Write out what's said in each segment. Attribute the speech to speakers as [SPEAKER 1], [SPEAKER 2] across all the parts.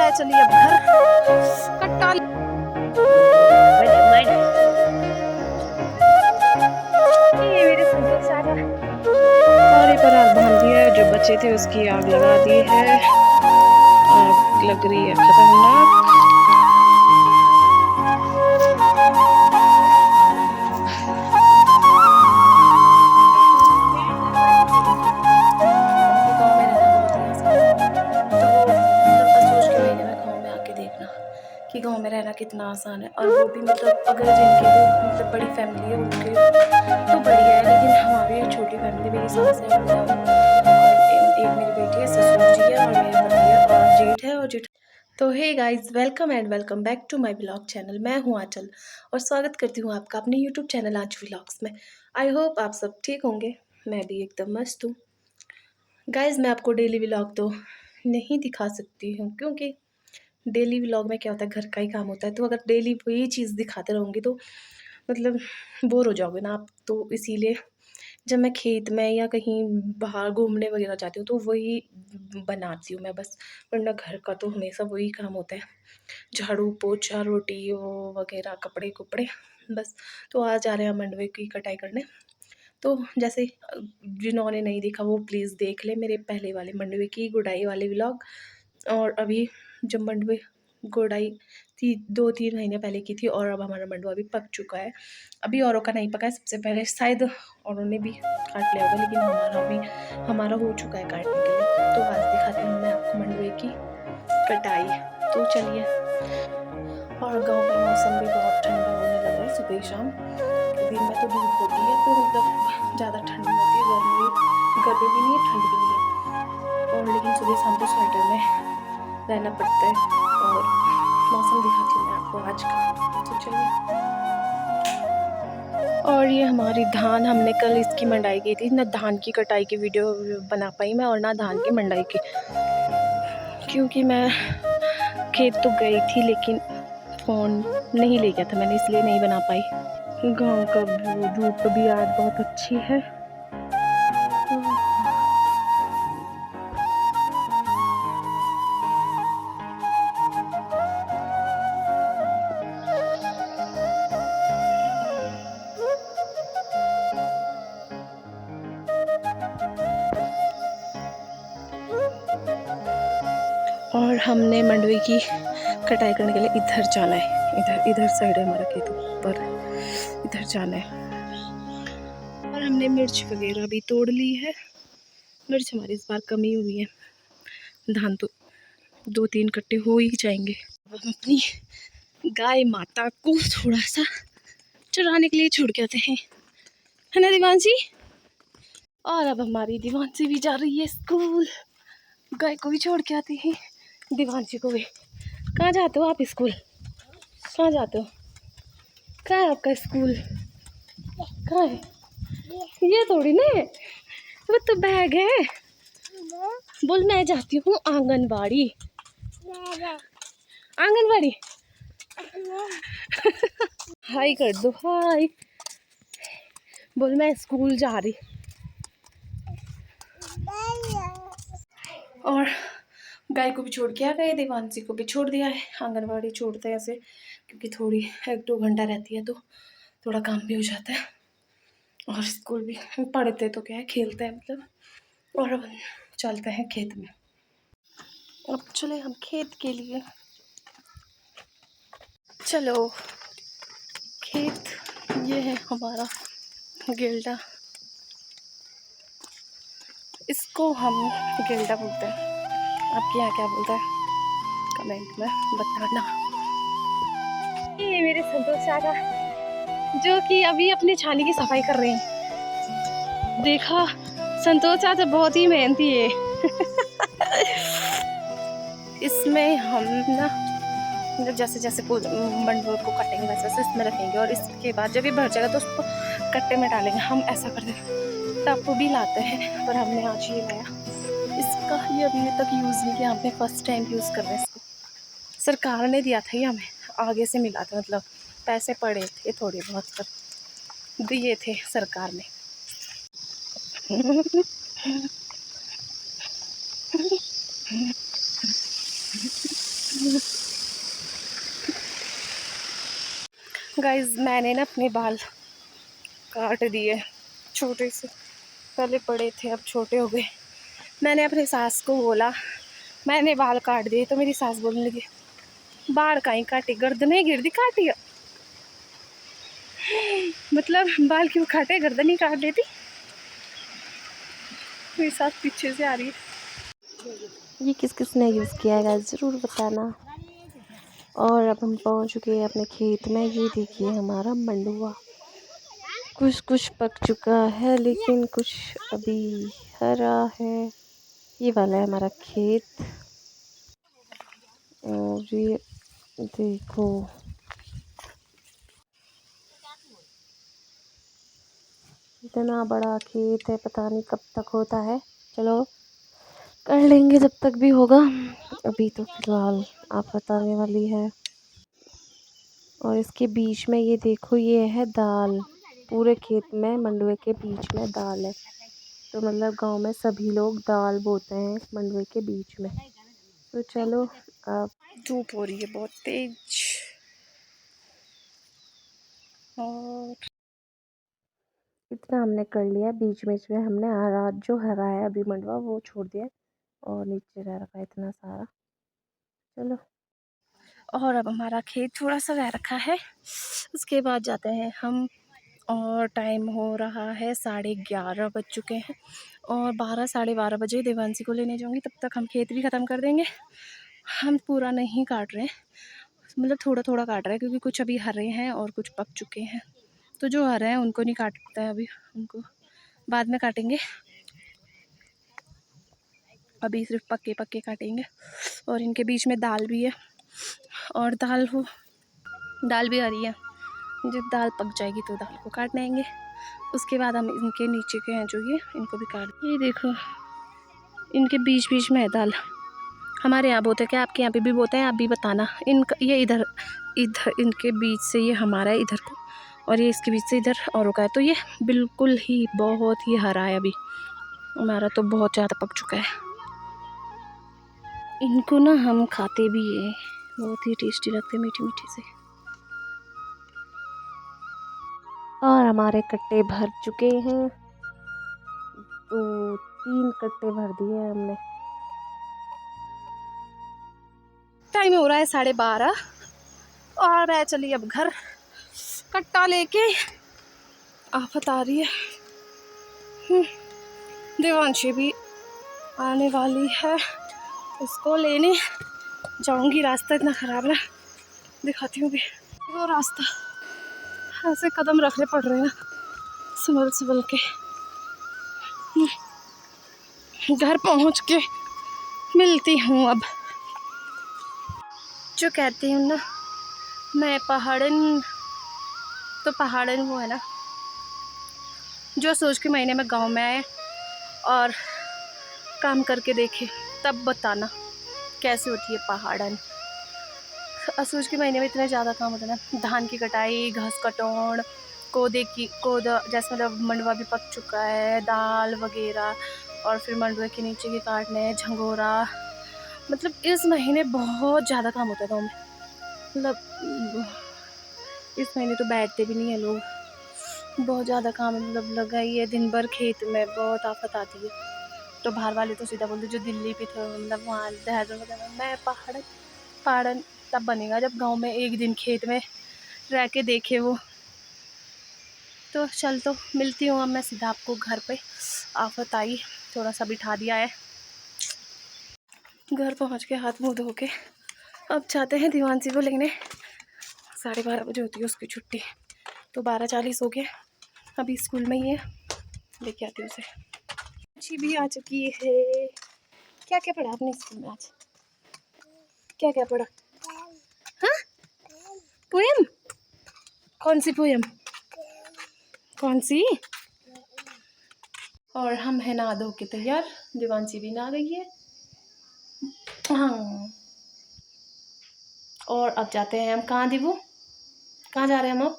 [SPEAKER 1] है। चलिए अब घर कट्टा ये मेरे संतोष सारा और ये पर आग बांध दिया है। जो बच्चे थे उसकी आग लगा दी है। आग लग रही है खतरनाक। कि गांव में रहना कितना आसान है, और वो भी मतलब अगर जिनकी भी मतलब बड़ी फैमिली है उनके तो बढ़िया है, लेकिन हमारी छोटी फैमिली, मेरी सास है और एक मेरी बेटी है, ससुर जी है और मेरे पति है और जेठ है और जेठ। तो hey guys, welcome and welcome back to my blog channel. मैं हूँ आंचल और स्वागत करती हूँ आपका अपने यूट्यूब चैनल आंच व्लॉग्स में। आई होप आप सब ठीक होंगे। मैं भी एकदम मस्त हूँ। गाइस, मैं आपको डेली व्लॉग तो नहीं दिखा सकती हूँ क्योंकि डेली व्लॉग में क्या होता है, घर का ही काम होता है। तो अगर डेली वही चीज़ दिखाते रहूँगी तो मतलब बोर हो जाओगे ना आप। तो इसीलिए जब मैं खेत में या कहीं बाहर घूमने वगैरह जाती हूँ तो वही बनाती हूँ मैं बस। वरना घर का तो हमेशा वही काम होता है, झाड़ू पोछा रोटी वो वगैरह कपड़े कुपड़े बस। तो आज जा रहे हैं मंडवे की कटाई करने। तो जैसे जिन्होंने नहीं देखा वो प्लीज़ देख ले मेरे पहले वाले मंडवे की गुड़ाई वाले व्लॉग। और अभी जब मंडवे गुड़ाई थी 2-3 महीने पहले की थी, और अब हमारा मंडवा भी पक चुका है। अभी औरों का नहीं पका है, सबसे पहले शायद औरों ने भी काट लिया होगा, लेकिन हमारा हो चुका है काटने के लिए। तो आज दिखाती हूँ मैं आपको मंडवे की कटाई। तो चलिए। और गांव में मौसम भी बहुत ठंडा होने लगा है सुबह शाम। दिन में तो धूप होती है तो मतलब ज़्यादा ठंड नहीं होती है, गर्मी भी नहीं है, ठंड भी नहीं है। और लेकिन सुबह शाम तो स्वेटर में रहना पड़ता है। और मौसम दिखाती हूँ मैं आपको आज का। तो चलिए। और ये हमारी धान, हमने कल इसकी मंडाई की थी ना। धान की कटाई की वीडियो बना पाई मैं और ना धान की मंडाई की, क्योंकि मैं खेत तो गई थी लेकिन फ़ोन नहीं ले गया था मैंने, इसलिए नहीं बना पाई। गांव का धूप भी आज बहुत अच्छी है। और हमने मंडवे की कटाई करने के लिए इधर जाना है। इधर साइड है हमारा खेत, ऊपर इधर जाना है। और हमने मिर्च वगैरह भी तोड़ ली है। मिर्च हमारी इस बार कमी हुई है। धान तो 2-3 कट्टे हो ही जाएंगे। अब हम अपनी गाय माता को थोड़ा सा चराने के लिए छोड़ के आते हैं, है ना दिवांशी? और अब हमारी दिवांशी भी जा रही है स्कूल। गाय को भी छोड़ के आती है, दिवांशी को भी। कहाँ जाते हो आप स्कूल? कहाँ जाते हो? कहाँ है आपका स्कूल? कहाँ है? ये थोड़ी ना है, वो तो बैग है। बोल मैं जाती हूँ आंगनबाड़ी। आंगनबाड़ी हाय कर दो, हाय। बोल मैं स्कूल जा रही। और गाय को भी छोड़ के आ गए, देवांशी को भी छोड़ दिया है। आंगनबाड़ी छोड़ते हैं ऐसे क्योंकि थोड़ी 1-2 घंटा रहती है तो थोड़ा काम भी हो जाता है। और स्कूल भी पढ़ते तो क्या है, खेलते हैं मतलब। और अब चलते हैं खेत में। अब चले हम खेत के लिए। चलो खेत, ये है हमारा गेल्डा। इसको हम गेल्डा बोलते हैं। आपके यहाँ क्या बोलते हैं कमेंट में बताना। ये मेरे संतोष चाचा जो कि अभी अपनी छानी की सफाई कर रहे हैं। देखा, संतोष चाचा बहुत ही मेहनती है। इसमें हम ना जैसे जैसे मंडवे को काटेंगे वैसे वैसे इसमें रखेंगे, और इसके बाद जब ये भर जाएगा तो उसको कट्टे में डालेंगे। हम ऐसा करते हैं। टप भी लाते हैं पर हमने आज ये लाया। इसका ये अभी तक यूज़ नहीं किया, हमने फर्स्ट टाइम यूज़ कर रहे हैं इसको। सरकार ने दिया था ये हमें, आगे से मिला था, मतलब पैसे पड़े थे थोड़े बहुत पर दिए थे सरकार ने। गाइस मैंने ना अपने बाल काट दिए, छोटे से, पहले बड़े थे अब छोटे हो गए। मैंने अपनी सास को बोला मैंने बाल काट दिए, तो मेरी सास बोलने लगी बाल कहीं काटे, गर्दन ही गिर दी काटी। मतलब बाल क्यों काटे, गर्दन ही काट देती। मेरी सास पीछे से आ रही है।
[SPEAKER 2] ये किस किस ने यूज़ किया है गाइस ज़रूर बताना। और अब हम पहुंच चुके हैं अपने खेत में। ये देखिए हमारा मंडुआ कुछ कुछ पक चुका है लेकिन कुछ अभी हरा है। ये वाला है हमारा खेत। और ये देखो इतना बड़ा खेत है, पता नहीं कब तक होता है। चलो कर लेंगे जब तक भी होगा। अभी तो फिलहाल आफत आने वाली है। और इसके बीच में ये देखो ये है दाल। पूरे खेत में मंडुए के बीच में दाल है। तो मतलब गांव में सभी लोग दाल बोते हैं मंडुए के बीच में। तो चलो अब
[SPEAKER 1] धूप हो रही है बहुत तेज। और
[SPEAKER 2] इतना हमने कर लिया। बीच बीच में हमने रात जो हरा है अभी मंडुआ वो छोड़ दिया और नीचे रह रखा है इतना सारा। चलो
[SPEAKER 1] और अब हमारा खेत थोड़ा सा रह रखा है, उसके बाद जाते हैं हम। और टाइम हो रहा है 11:30 बज चुके हैं। और 12 साढ़े 12 बजे देवांशी को लेने जाऊंगी, तब तक हम खेत भी ख़त्म कर देंगे। हम पूरा नहीं काट रहे हैं, मतलब थोड़ा थोड़ा काट रहे हैं, क्योंकि कुछ अभी हरे हैं और कुछ पक चुके हैं। तो जो हरे हैं उनको नहीं काटते हैं अभी, उनको बाद में काटेंगे। अभी सिर्फ पक्के पक्के काटेंगे। और इनके बीच में दाल भी है, और दाल भी हरी है। जब दाल पक जाएगी तो दाल को काट लेंगे। उसके बाद हम इनके नीचे के हैं जो ये, इनको भी काट। ये देखो इनके बीच बीच में है दाल। हमारे यहाँ बोते हैं, क्या आपके यहाँ पे भी बोते हैं? आप भी बताना। इनका ये इधर इधर इनके बीच से ये हमारा है इधर को, और ये इसके बीच से इधर औरों का है। तो ये बिल्कुल ही बहुत ही हरा है अभी। हमारा तो बहुत ज़्यादा पक चुका है। इनको ना हम खाते भी हैं, बहुत ही टेस्टी लगते हैं, मीठी मीठी से।
[SPEAKER 2] और हमारे कट्टे भर चुके हैं। तो 3 कट्टे भर दिए हमने।
[SPEAKER 1] टाइम हो रहा है 12:30 और मैं चली अब घर कट्टा लेके। आफत आ रही है। देवांशी भी आने वाली है, उसको लेने जाऊंगी। रास्ता इतना ख़राब है, दिखाती हूँ भी। वो रास्ता ऐसे कदम रखने पड़ रहे हैं संभल संभल के। घर पहुँच के मिलती हूँ अब। जो कहती हूँ ना मैं पहाड़न, तो पहाड़न वो है ना जो सोच के महीने में गांव में आए और काम करके देखे, तब बताना कैसे होती है पहाड़न। असोज के महीने में इतने ज़्यादा काम होता है ना, धान की कटाई, घास कटौन, कोदा, जैसे मतलब मंडुआ भी पक चुका है, दाल वगैरह, और फिर मंडुए के नीचे के काटने, झंगोरा। मतलब इस महीने बहुत ज़्यादा काम होता है गाँव में। मतलब इस महीने तो बैठते भी नहीं है लोग, बहुत ज़्यादा काम मतलब लगा ही है दिन भर खेत में, बहुत आफत आती है। तो बाहर वाले तो सीधा बोलते जो दिल्ली पे थे, मतलब वहाँ देहरादून वगैरह मैं पहाड़न तब बनेगा जब गांव में एक दिन खेत में रह के देखे वो। तो चल तो मिलती हूँ अब मैं सीधा आपको घर पे। आफत आई, थोड़ा सा बिठा दिया है। घर पहुँच के हाथ मुँह धो के अब जाते हैं दीवानसी को लेने। 12:30 होती है उसकी छुट्टी, तो 12:40 हो गए। अभी स्कूल में ही है, लेके आती हूँ उसे। अच्छी भी आ चुकी है। क्या क्या पढ़ा आपने स्कूल में आज? क्या क्या पढ़ा? हाँ, पोएम? कौन सी पोएम? कौन सी? और हम हैं नहा धो के तैयार, देवांशी भी नहा गई है। हाँ, और अब जाते हैं हम कहाँ दीबू? कहाँ जा रहे हैं हम अब?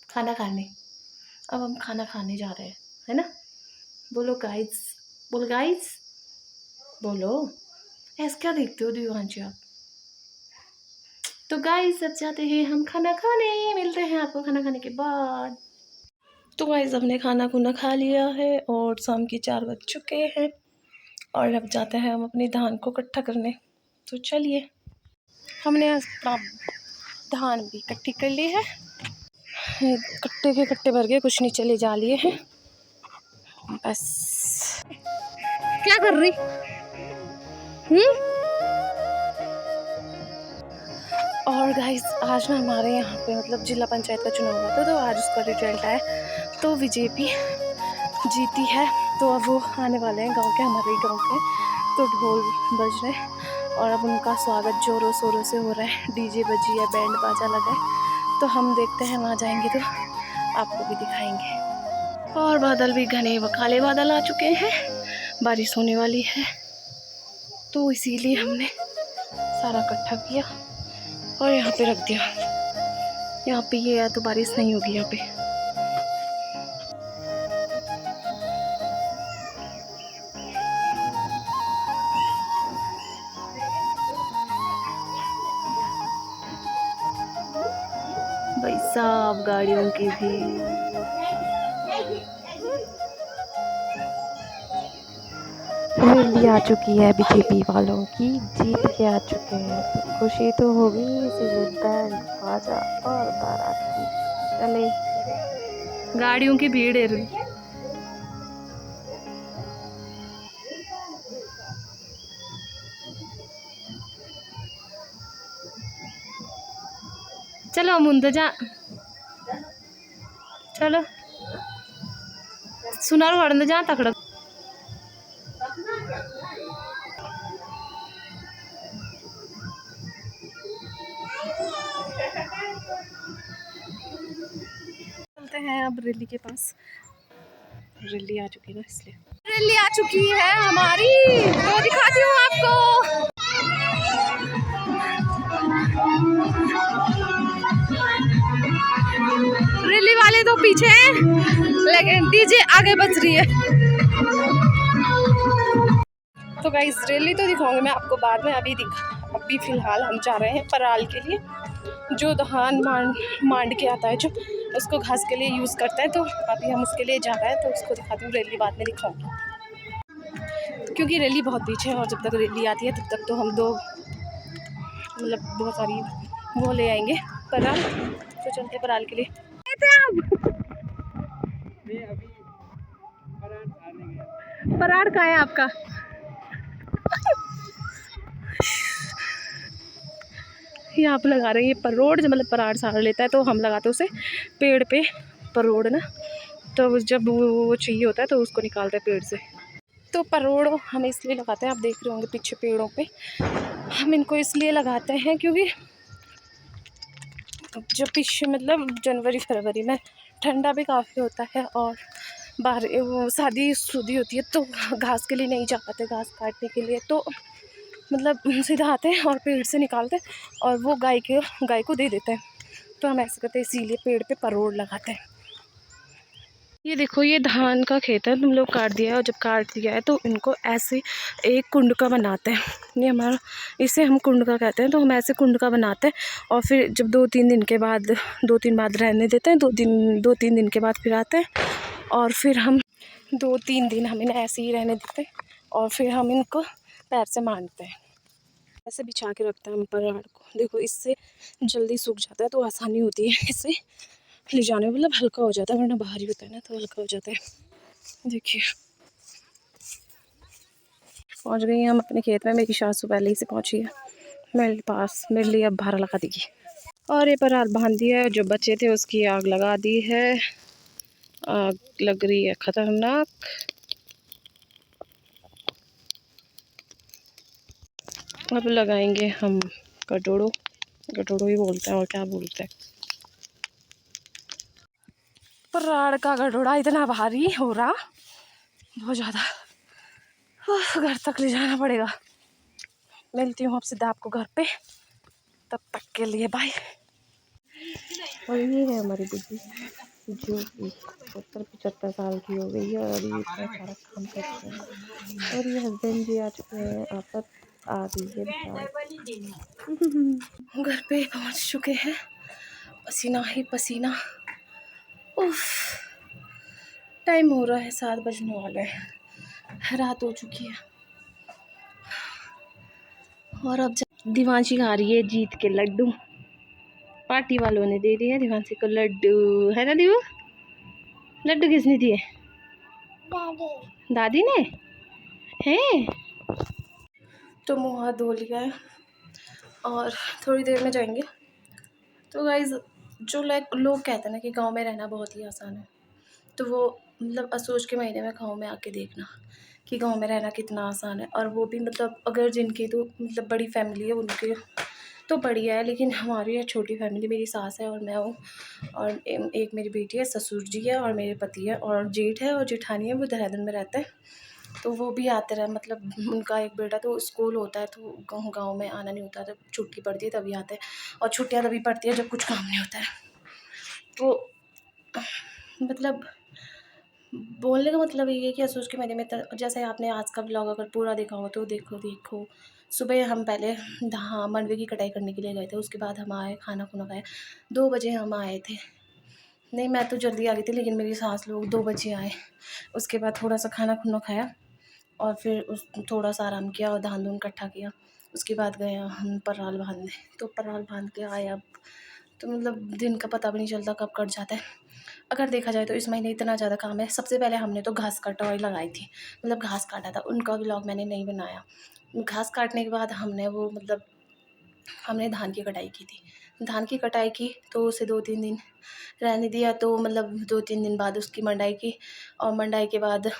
[SPEAKER 1] खाना खाने। अब हम खाना खाने जा रहे हैं, है ना? बोलो गाइस, बोलो गाइस, बोलो। ऐसे क्या देखते हो देवांशी आप? तो गाइस अब जाते हैं हम खाना खाने, मिलते हैं आपको खाना खाने के बाद। तो गाइस हमने खाना खुना खा लिया है और शाम के 4 बज चुके हैं और अब जाते हैं हम अपनी धान को इकट्ठा करने। तो चलिए, हमने अपना धान भी इकट्ठी कर ली है, कट्टे के कट्टे भर के कुछ नीचे ले जा लिए हैं बस। क्या कर रही? और गाइस आज ना हमारे यहाँ पे मतलब जिला पंचायत का चुनाव हुआ था, तो आज उसका रिजल्ट आया, तो बीजेपी जीती है। तो अब वो आने वाले हैं गांव के, हमारे ही गांव के, तो ढोल बज रहे हैं और अब उनका स्वागत जोरों शोरों से हो रहा है, डीजे बजी है, बैंड बाजा लगा है। तो हम देखते हैं, वहाँ जाएंगे तो आपको भी दिखाएंगे। और बादल भी घने व काले बादल आ चुके हैं, बारिश होने वाली है, तो इसीलिए हमने सारा इकट्ठा किया और यहाँ पे रख दिया। यहाँ पे ये है तो बारिश नहीं होगी यहाँ पे। भाई साहब गाड़ियों की भी
[SPEAKER 2] रैली आ चुकी है, बीजेपी वालों की जीत के आ चुके हैं, तो खुशी तो होगी, इसीलिए बैंड बाजा और बाराती चले।
[SPEAKER 1] गाड़ियों की भीड़ है। चलो मुंदे जा, चलो सुनार वड़ने जा तकड़। चलते हैं अब रैली के पास, रैली आ चुकी है ना, इसलिए रैली आ चुकी है हमारी, तो दिखाती हूँ आपको। रैली वाले तो पीछे हैं लेकिन डीजे आगे बज रही है। तो गाइस रैली तो दिखाऊंगी मैं आपको बाद में, अभी फिलहाल हम जा रहे हैं पराल के लिए, जो धान मांड के आता है, जो उसको घास के लिए यूज़ करता है, तो अभी हम उसके लिए जा रहे हैं, तो उसको दिखाती हूँ, रैली बाद में दिखाऊंगी, क्योंकि रैली बहुत पीछे है और जब तक रैली आती है तब तक तो हम दो मतलब बहुत सारी वो ले आएंगे पराल, तो चलते पराल के लिए। परार कहाँ है आपका? यहाँ पे लगा रहे हैं ये परोड़, जब मतलब परार साड़ लेता है तो हम लगाते हैं उसे पेड़ पे, परोड़ ना, तो जब वो चाहिए होता है तो उसको निकालते हैं पेड़ से। तो परोड़ हम इसलिए लगाते हैं, आप देख रहे होंगे पीछे पेड़ों पे, हम इनको इसलिए लगाते हैं क्योंकि जब पीछे मतलब जनवरी फरवरी में ठंडा भी काफ़ी होता है और बाहर वो शादी शुदी होती है, तो घास के लिए नहीं जा पाते, घास काटने के लिए, तो मतलब सीधा आते हैं और पेड़ से निकालते हैं और वो गाय को दे देते हैं, तो हम ऐसे करते हैं, इसीलिए पेड़ पे परोड़ लगाते हैं। ये देखो, ये धान का खेत है, तुम लोग काट दिया है, और जब काट दिया है तो इनको ऐसे एक कुंड का बनाते हैं, ये हमारा, इसे हम कुंड का कहते हैं, तो हम ऐसे कुंड का बनाते हैं और फिर जब 2-3 दिन के बाद, 2-3 बाद रहने देते हैं, 2-3 दिन के बाद फिर आते हैं और फिर हम 2-3 दिन हम इन्हें ऐसे ही रहने देते हैं और फिर हम इनको पैर से मारते हैं, ऐसे बिछा के रखते हैं हम पराड़ को। देखो इससे जल्दी सूख जाता है, तो आसानी होती है इसे ले जाने में, मतलब हल्का हो जाता है, वरना भारी होता है ना, तो हल्का हो जाता है। देखिए पहुंच गई हम अपने खेत में, मेरी सासू पहले ही से पहुंची है मेरे पास, मेरे लिए अब भारा लगा देगी। और ये पराल बांध दिया है, जो बच्चे थे उसकी आग लगा दी है, आग लग रही है खतरनाक। अब लगाएंगे हम कटोड़ो, कटोड़ो ही बोलते हैं और क्या बोलते हैं। पराड़ का गठोड़ा इतना भारी हो रहा, बहुत ज़्यादा, घर तक ले जाना पड़ेगा। मिलती हूँ आपसे आपको घर पे, तब तक के लिए बाय।
[SPEAKER 2] और ये है हमारी बुद्धि, जो कि 70-75 साल की हो गई है और ये इतना सारा काम करते हैं। और ये हस्बैंड जी आ चुके हैं आफत, आ दीजिए बेचारा।
[SPEAKER 1] घर पे पहुंच चुके हैं, पसीना ही पसीना। उफ, टाइम हो रहा है 7 बजने वाले हैं, रात हो चुकी है। और अब दिवांशी खा रही है जीत के लड्डू। पार्टी वालों ने दे दिया दिवांशी को लड्डू, है ना दीवू? लड्डू किसने दिए? दादी ने हैं। तो मुँह हाथ धो लिया है और थोड़ी देर में जाएंगे। तो गाइज, जो लोग कहते हैं ना कि गांव में रहना बहुत ही आसान है, तो वो मतलब असोच के महीने में गांव में आके देखना कि गांव में रहना कितना आसान है। और वो भी मतलब अगर जिनकी तो मतलब बड़ी फैमिली है उनके तो बढ़िया है, लेकिन हमारी है छोटी फैमिली। मेरी सास है और मैं हूँ, और एक मेरी बेटी है, ससुर जी है और मेरे पति है और जेठ है और जेठानी है, वो देहरादून में रहते हैं। तो वो भी आते रहे, मतलब उनका एक बेटा तो स्कूल होता है तो गाँव में आना नहीं होता, जब छुट्टी पड़ती है तभी आते हैं। और छुट्टियाँ तभी पड़ती है जब कुछ काम नहीं होता है। तो मतलब बोलने का मतलब ये है कि असोज के महीने में जैसे आपने आज का ब्लॉग अगर पूरा देखा हो तो देखो सुबह हम पहले हाँ मंडवे की कटाई करने के लिए गए थे। उसके बाद हम आए, खाना खुना खाया, 2 बजे हम आए थे। नहीं, मैं तो जल्दी आ गई थी, लेकिन मेरी सास लोग 2 बजे आए। उसके बाद थोड़ा सा खाना खुना खाया और फिर थोड़ा सा आराम किया और धान धून इकट्ठा किया। उसके बाद गए हम पराल बांधने, तो पराल बांध के आए। अब तो मतलब दिन का पता भी नहीं चलता कब कट जाता है। अगर देखा जाए तो इस महीने इतना ज़्यादा काम है। सबसे पहले हमने तो घास कटवाई लगाई थी, मतलब घास काटा था, उनका व्लॉग मैंने नहीं बनाया। घास काटने के बाद हमने वो मतलब हमने धान की कटाई की थी। धान की कटाई की तो उसे 2-3 दिन रहने दिया, तो मतलब 2-3 दिन बाद उसकी मंडाई की। और मंडाई के बाद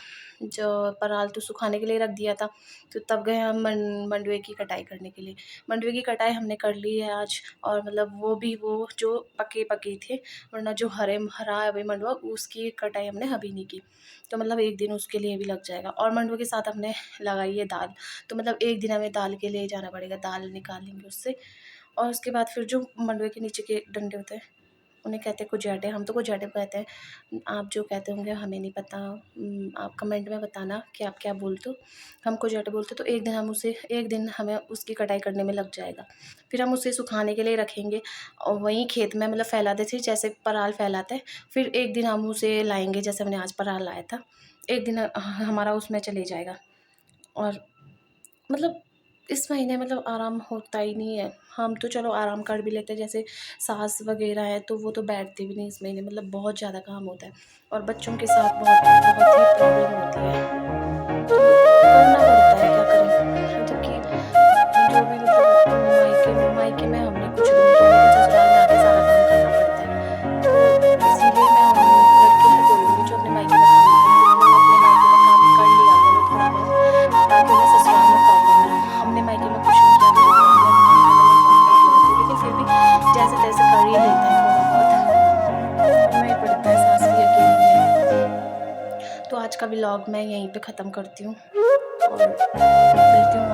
[SPEAKER 1] जो पराल तो सुखाने के लिए रख दिया था, तो तब गए हम मंडवे की कटाई करने के लिए। मंडवे की कटाई हमने कर ली है आज, और मतलब वो भी वो जो पके थे, वरना जो हरा है अभी मंडवा, उसकी कटाई हमने अभी नहीं की। तो मतलब एक दिन उसके लिए भी लग जाएगा। और मंडवे के साथ हमने लगाई है दाल, तो मतलब एक दिन हमें दाल के लिए जाना पड़ेगा, दाल निकालेंगे उससे। और उसके बाद फिर जो मंडवे के नीचे के डंडे होते हैं उन्हें कहते हैं कुजाटे, हम तो कुजाटे कहते हैं। आप जो कहते होंगे हमें नहीं पता, आप कमेंट में बताना कि आप क्या बोलते हो। हम कुजाटे बोलते। तो एक दिन हमें उसकी कटाई करने में लग जाएगा। फिर हम उसे सुखाने के लिए रखेंगे और वहीं खेत में मतलब फैलाते थे जैसे पराल फैलाते हैं। फिर एक दिन हम उसे लाएंगे, जैसे हमने आज पराल लाया था, एक दिन हमारा उसमें चले जाएगा। और मतलब इस महीने मतलब आराम होता ही नहीं है। हम तो चलो आराम कर भी लेते हैं, जैसे सास वगैरह है तो वो तो बैठती भी नहीं इस महीने, मतलब बहुत ज़्यादा काम होता है और बच्चों के साथ बहुत बहुत ही प्रॉब्लम होती है। तो करना पड़ता है, क्या करें। जबकि जो भी मतलब मायके में हमने कुछ भी नहीं किया, लेकिन ससुराल में आके सारा काम करना पड़ता है। तो इसीलिए मैं उन लड़कियों को बोलूँगी जो अपने मायके में काम नहीं करती, उन्होंने अपने मायके में काम कर लिया करो थोड़ा बहुत, ताकि उन्हें ससुराल में प्रॉब्लम ना हो। हमने मायके में कुछ नहीं किया तो ससुराल में काम करने में बहुत प्रॉब्लम होती है, लेकिन फिर भी जैसे तैसे कर ही लेते हैं थोड़ा बहुत, करना ही पड़ता है, सास भी अकेली है। तो आज का व्लॉग मैं यहीं पे ख़त्म करती हूँ और मिलती हूँ